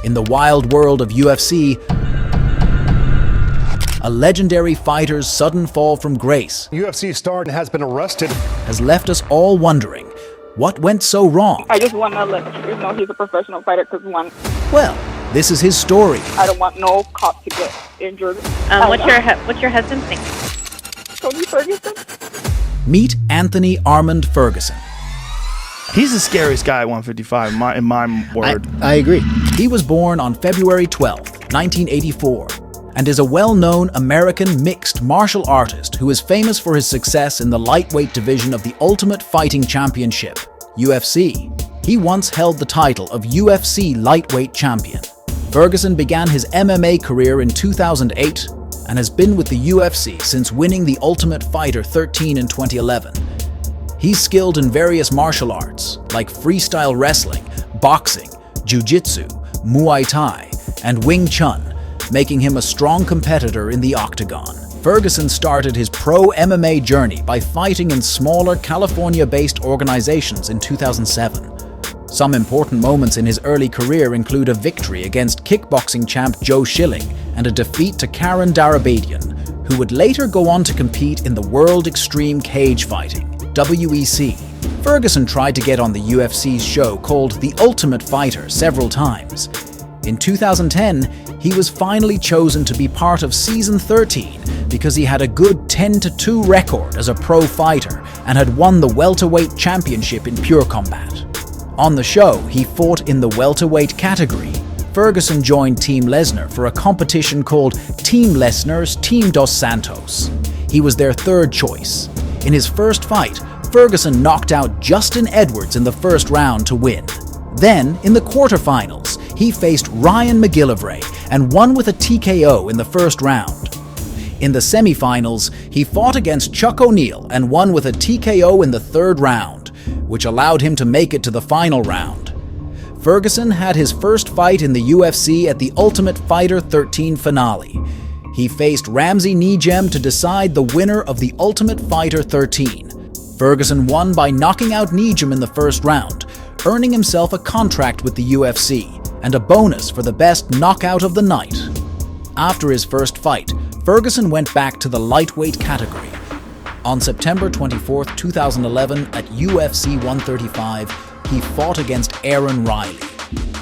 In the wild world of UFC, a legendary fighter's sudden fall from grace UFC star has been arrested. has left us all wondering, what went so wrong? I just want to let you know he's a professional fighter because one, Well, this is his story. I don't want no cop to get injured. What's your husband's name? Tony Ferguson? Meet Anthony Armand Ferguson. He's the scariest guy at 155 in my word. I agree. He was born on February 12, 1984, and is a well-known American mixed martial artist who is famous for his success in the lightweight division of the Ultimate Fighting Championship, UFC. He once held the title of UFC lightweight champion. Ferguson began his MMA career in 2008 and has been with the UFC since winning the Ultimate Fighter 13 in 2011. He's skilled in various martial arts, like freestyle wrestling, boxing, jiu-jitsu, Muay Thai, and Wing Chun, making him a strong competitor in the octagon. Ferguson started his pro MMA journey by fighting in smaller California-based organizations in 2007. Some important moments in his early career include a victory against kickboxing champ Joe Schilling and a defeat to Karen Darabadian, who would later go on to compete in the World Extreme Cage Fighting, WEC. Ferguson tried to get on the UFC's show called The Ultimate Fighter several times. In 2010, he was finally chosen to be part of Season 13 because he had a good 10-2 record as a pro fighter and had won the welterweight championship in pure combat. On the show, he fought in the welterweight category. Ferguson joined Team Lesnar for a competition called Team Lesnar's Team Dos Santos. He was their third choice. In his first fight, Ferguson knocked out Justin Edwards in the first round to win. Then, in the quarterfinals, he faced Ryan McGillivray and won with a TKO in the first round. In the semifinals, he fought against Chuck O'Neal and won with a TKO in the third round, which allowed him to make it to the final round. Ferguson had his first fight in the UFC at the Ultimate Fighter 13 finale. He faced Ramsey Nijem to decide the winner of the Ultimate Fighter 13. Ferguson won by knocking out Nijem in the first round, earning himself a contract with the UFC and a bonus for the best knockout of the night. After his first fight, Ferguson went back to the lightweight category. On September 24, 2011, at UFC 135, he fought against Aaron Riley.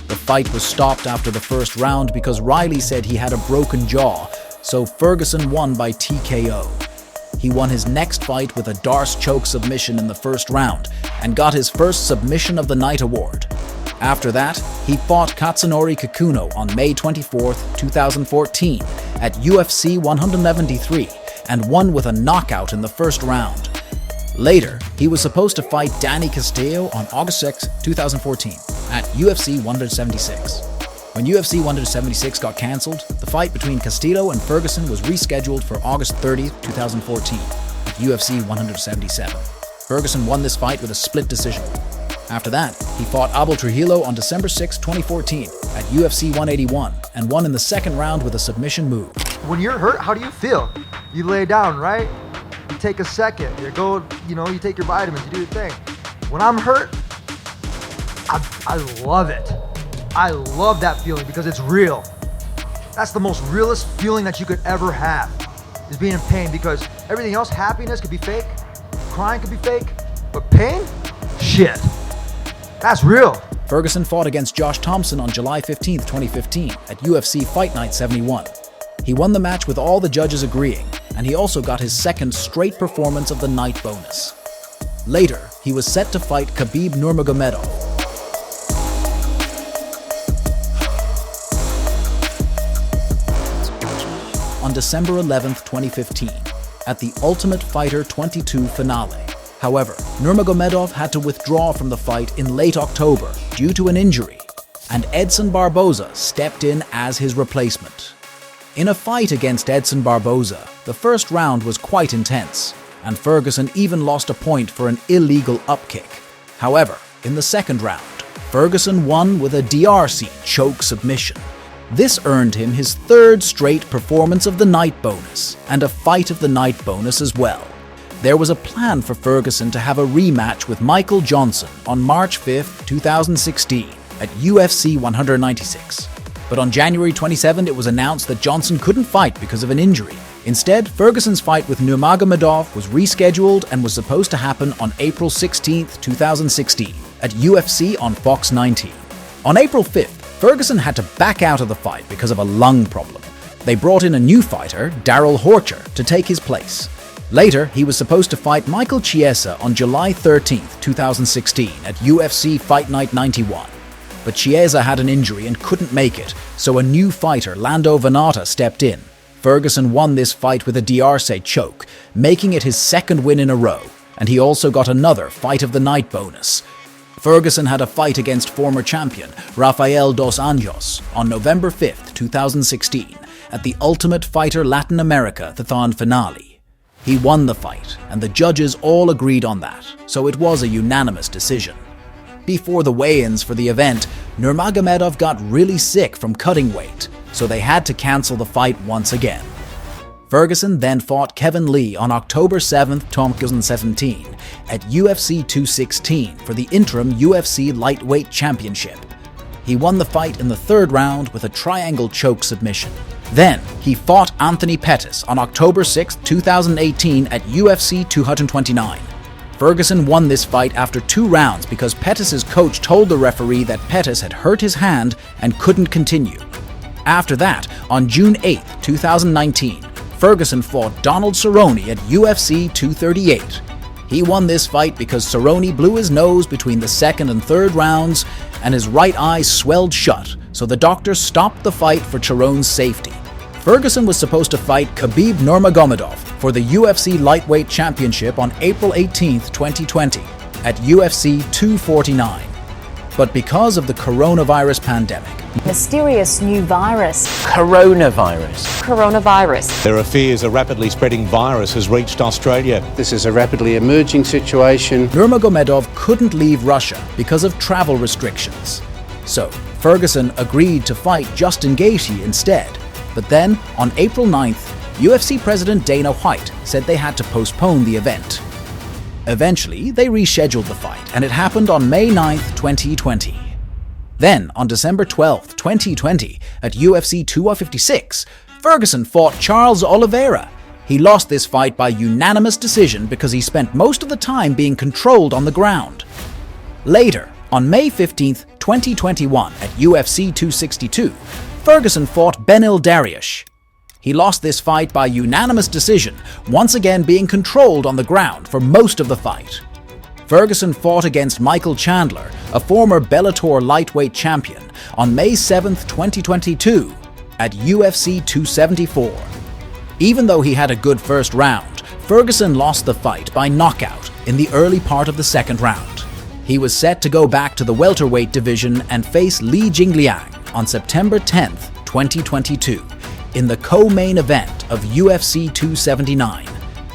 The fight was stopped after the first round because Riley said he had a broken jaw, so Ferguson won by TKO. He won his next fight with a Darce choke submission in the first round and got his first Submission of the Night award. After that, he fought Katsunori Kikuno on May 24, 2014 at UFC 173 and won with a knockout in the first round. Later, he was supposed to fight Danny Castillo on August 6, 2014 at UFC 176. When UFC 176 got cancelled, the fight between Castillo and Ferguson was rescheduled for August 30, 2014 at UFC 177. Ferguson won this fight with a split decision. After that, he fought Abel Trujillo on December 6, 2014 at UFC 181 and won in the second round with a submission move. When you're hurt, how do you feel? You lay down, right? You take a second. You go, you take your vitamins, you do your thing. When I'm hurt, I love it. I love that feeling because it's real. That's the most realest feeling that you could ever have, is being in pain, because everything else, happiness could be fake, crying could be fake, but pain? Shit. That's real. Ferguson fought against Josh Thompson on July 15, 2015 at UFC Fight Night 71. He won the match with all the judges agreeing, and he also got his second straight performance of the night bonus. Later, he was set to fight Khabib Nurmagomedov. On December 11, 2015, at the Ultimate Fighter 22 finale. However, Nurmagomedov had to withdraw from the fight in late October due to an injury, and Edson Barboza stepped in as his replacement. In a fight against Edson Barboza, the first round was quite intense, and Ferguson even lost a point for an illegal upkick. However, in the second round, Ferguson won with a DRC choke submission. This earned him his third straight Performance of the Night bonus, and a Fight of the Night bonus as well. There was a plan for Ferguson to have a rematch with Michael Johnson on March 5, 2016 at UFC 196. But on January 27, it was announced that Johnson couldn't fight because of an injury. Instead, Ferguson's fight with Nurmagomedov was rescheduled and was supposed to happen on April 16, 2016, at UFC on Fox 19. On April 5th, Ferguson had to back out of the fight because of a lung problem. They brought in a new fighter, Daryl Horcher, to take his place. Later, he was supposed to fight Michael Chiesa on July 13, 2016, at UFC Fight Night 91. But Chiesa had an injury and couldn't make it, so a new fighter, Lando Vannata, stepped in. Ferguson won this fight with a D'Arce choke, making it his second win in a row, and he also got another Fight of the Night bonus. Ferguson had a fight against former champion Rafael dos Anjos on November 5, 2016, at the Ultimate Fighter Latin America-thon finale. He won the fight, and the judges all agreed on that, so it was a unanimous decision. Before the weigh-ins for the event, Nurmagomedov got really sick from cutting weight, so they had to cancel the fight once again. Ferguson then fought Kevin Lee on October 7, 2017 at UFC 216 for the interim UFC Lightweight Championship. He won the fight in the third round with a triangle choke submission. Then, he fought Anthony Pettis on October 6, 2018 at UFC 229. Ferguson won this fight after 2 rounds because Pettis' coach told the referee that Pettis had hurt his hand and couldn't continue. After that, on June 8, 2019, Ferguson fought Donald Cerrone at UFC 238. He won this fight because Cerrone blew his nose between the second and third rounds and his right eye swelled shut, so the doctor stopped the fight for Cerrone's safety. Ferguson was supposed to fight Khabib Nurmagomedov for the UFC Lightweight Championship on April 18, 2020 at UFC 249. But because of the coronavirus pandemic, mysterious new virus. Coronavirus. There are fears a rapidly spreading virus has reached Australia. This is a rapidly emerging situation. Nurmagomedov couldn't leave Russia because of travel restrictions. So, Ferguson agreed to fight Justin Gaethje instead. But then, on April 9th, UFC President Dana White said they had to postpone the event. Eventually, they rescheduled the fight, and it happened on May 9th, 2020. Then, on December 12th, 2020, at UFC 256, Ferguson fought Charles Oliveira. He lost this fight by unanimous decision because he spent most of the time being controlled on the ground. Later, on May 15th, 2021, at UFC 262, Ferguson fought Benil Dariush. He lost this fight by unanimous decision, once again being controlled on the ground for most of the fight. Ferguson fought against Michael Chandler, a former Bellator lightweight champion, on May 7, 2022, at UFC 274. Even though he had a good first round, Ferguson lost the fight by knockout in the early part of the second round. He was set to go back to the welterweight division and face Li Jingliang on September 10, 2022, in the co-main event of UFC 279.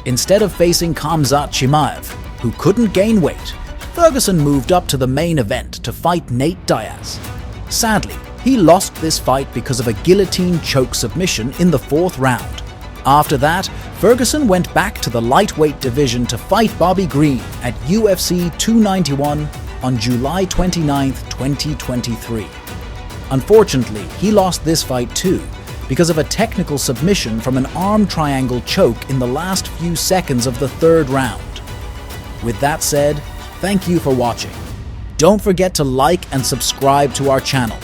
Instead of facing Khamzat Chimaev, who couldn't gain weight, Ferguson moved up to the main event to fight Nate Diaz. Sadly, he lost this fight because of a guillotine choke submission in the fourth round. After that, Ferguson went back to the lightweight division to fight Bobby Green at UFC 291 on July 29, 2023. Unfortunately, he lost this fight too, because of a technical submission from an arm triangle choke in the last few seconds of the third round. With that said, thank you for watching. Don't forget to like and subscribe to our channel.